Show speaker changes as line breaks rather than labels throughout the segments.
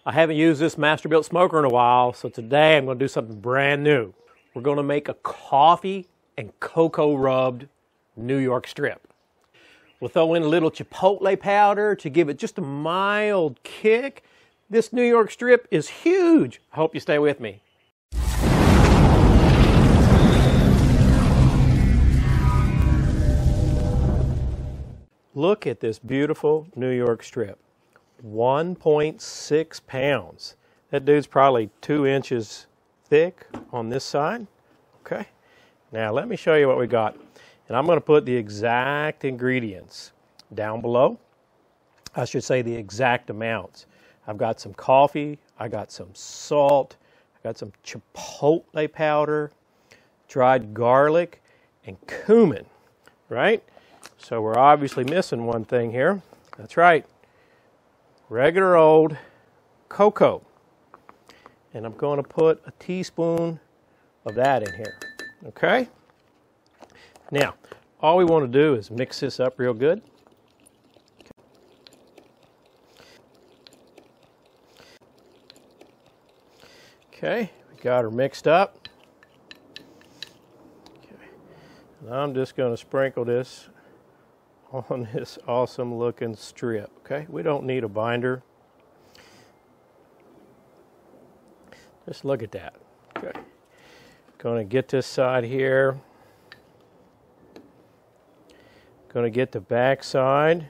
I haven't used this Masterbuilt Smoker in a while, so today I'm going to do something brand new. We're going to make a coffee and cocoa rubbed New York strip. We'll throw in a little Chipotle powder to give it just a mild kick. This New York strip is huge. I hope you stay with me. Look at this beautiful New York strip. 1.6 pounds. That dude's probably 2 inches thick on this side. Okay, now let me show you what we got. And I'm going to put the exact ingredients down below. I should say the exact amounts. I've got some coffee, I got some salt, I got some chipotle powder, dried garlic, and cumin, right? So we're obviously missing one thing here. That's right. Regular old cocoa. And I'm going to put a teaspoon of that in here. Okay? Now, all we want to do is mix this up real good. Okay, we got her mixed up. Okay. And I'm just going to sprinkle this on this awesome looking strip. Okay, we don't need a binder. Just look at that. Okay, going to get this side here. Going to get the back side,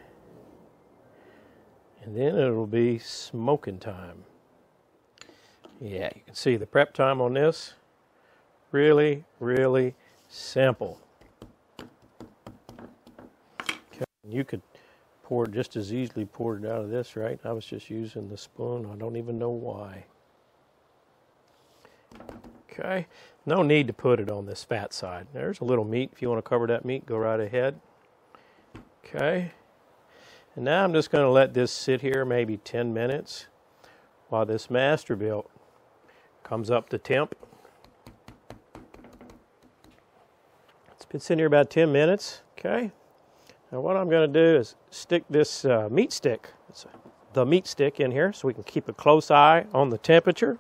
and then it'll be smoking time. Yeah, you can see the prep time on this. Really, really simple. You could pour it just as easily pour it out of this, right? I was just using the spoon. I don't even know why. Okay, no need to put it on this fat side. There's a little meat. If you want to cover that meat, go right ahead. Okay, and now I'm just going to let this sit here maybe 10 minutes while this Masterbuilt comes up to temp. It's been sitting here about 10 minutes. Okay. Now what I'm going to do is stick this meat stick, the meat stick in here so we can keep a close eye on the temperature.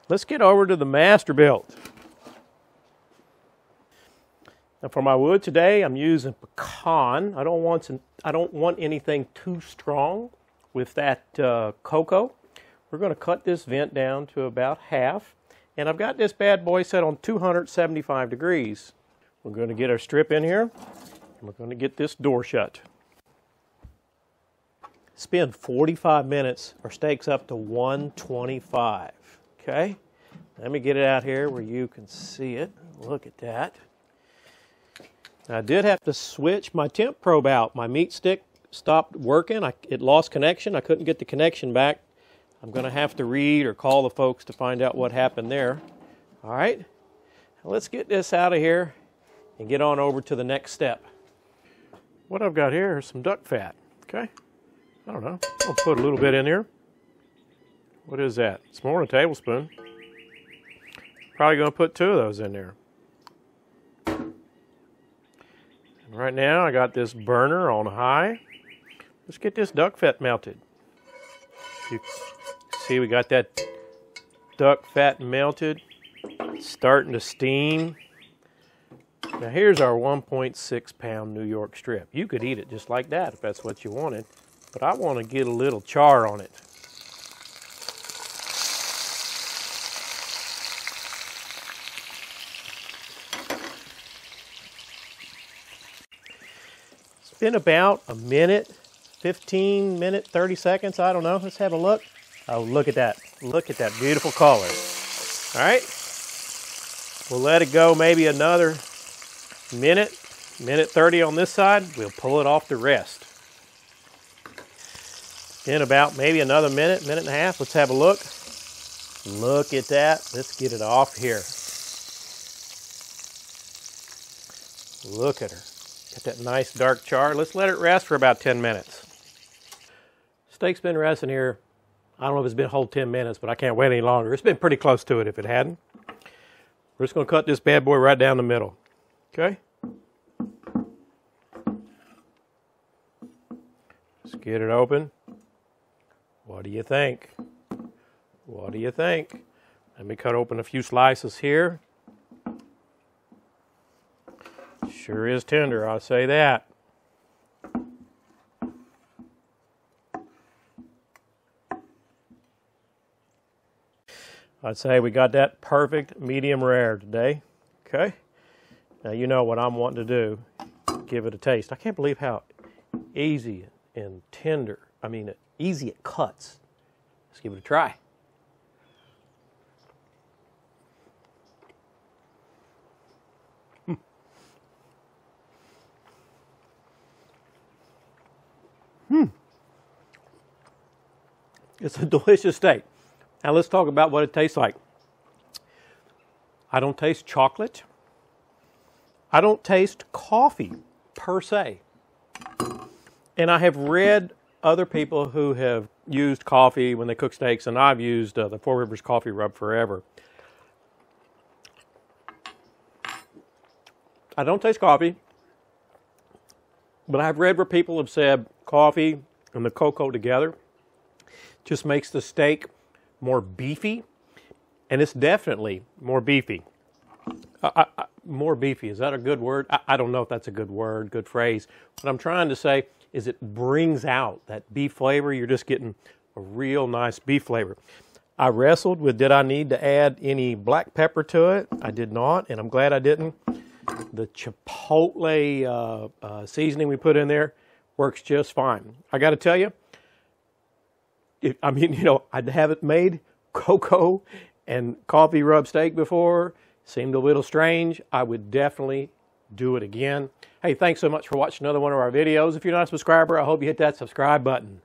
Let's get over to the Masterbuilt. Now for my wood today, I'm using pecan. I don't want anything too strong with that cocoa. We're going to cut this vent down to about half, and I've got this bad boy set on 275 degrees. We're going to get our strip in here. We're going to get this door shut. Spend 45 minutes. Our steak's up to 125. Okay? Let me get it out here where you can see it. Look at that. I did have to switch my temp probe out. My meat stick stopped working. It lost connection. I couldn't get the connection back. I'm going to have to read or call the folks to find out what happened there. All right? Now let's get this out of here and get on over to the next step. What I've got here is some duck fat, okay? I don't know, I'll put a little bit in here. What is that? It's more than a tablespoon. Probably gonna put 2 of those in there. And right now I got this burner on high. Let's get this duck fat melted. You see we got that duck fat melted. It's starting to steam. Now here's our 1.6 pound New York strip. You could eat it just like that if that's what you wanted, but I want to get a little char on it. It's been about a minute, 15 minutes, 30 seconds, I don't know. Let's have a look. Oh, look at that. Look at that beautiful color. All right. We'll let it go maybe another minute 30 on this side. We'll pull it off the rest. In about maybe another minute and a half. Let's have a look. Look at that. Let's get it off here. Look at her. Got that nice dark char. Let's let it rest for about 10 minutes. Steak's been resting here. I don't know if it's been a whole 10 minutes, but I can't wait any longer. It's been pretty close to it if it hadn't. We're just going to cut this bad boy right down the middle. Okay? Let's get it open. What do you think? What do you think? Let me cut open a few slices here. Sure is tender, I'll say that. I'd say we got that perfect medium rare today. Okay. Now you know what I'm wanting to do. Give it a taste. I can't believe how easy and tender, easy it cuts. Let's give it a try. It's a delicious steak. Now let's talk about what it tastes like. I don't taste chocolate. I don't taste coffee per se. And I have read other people who have used coffee when they cook steaks, and I've used the Four Rivers coffee rub forever. I don't taste coffee, but I've read where people have said coffee and the cocoa together just makes the steak more beefy, and it's definitely more beefy. More beefy, is that a good word? I don't know if that's a good word, good phrase. What I'm trying to say is it brings out that beef flavor. You're just getting a real nice beef flavor. I wrestled with, did I need to add any black pepper to it? I did not, and I'm glad I didn't. The Chipotle seasoning we put in there works just fine. I got to tell you, I haven't made cocoa and coffee rub steak before. Seemed a little strange. I would definitely do it again. Hey, thanks so much for watching another one of our videos. If you're not a subscriber, I hope you hit that subscribe button.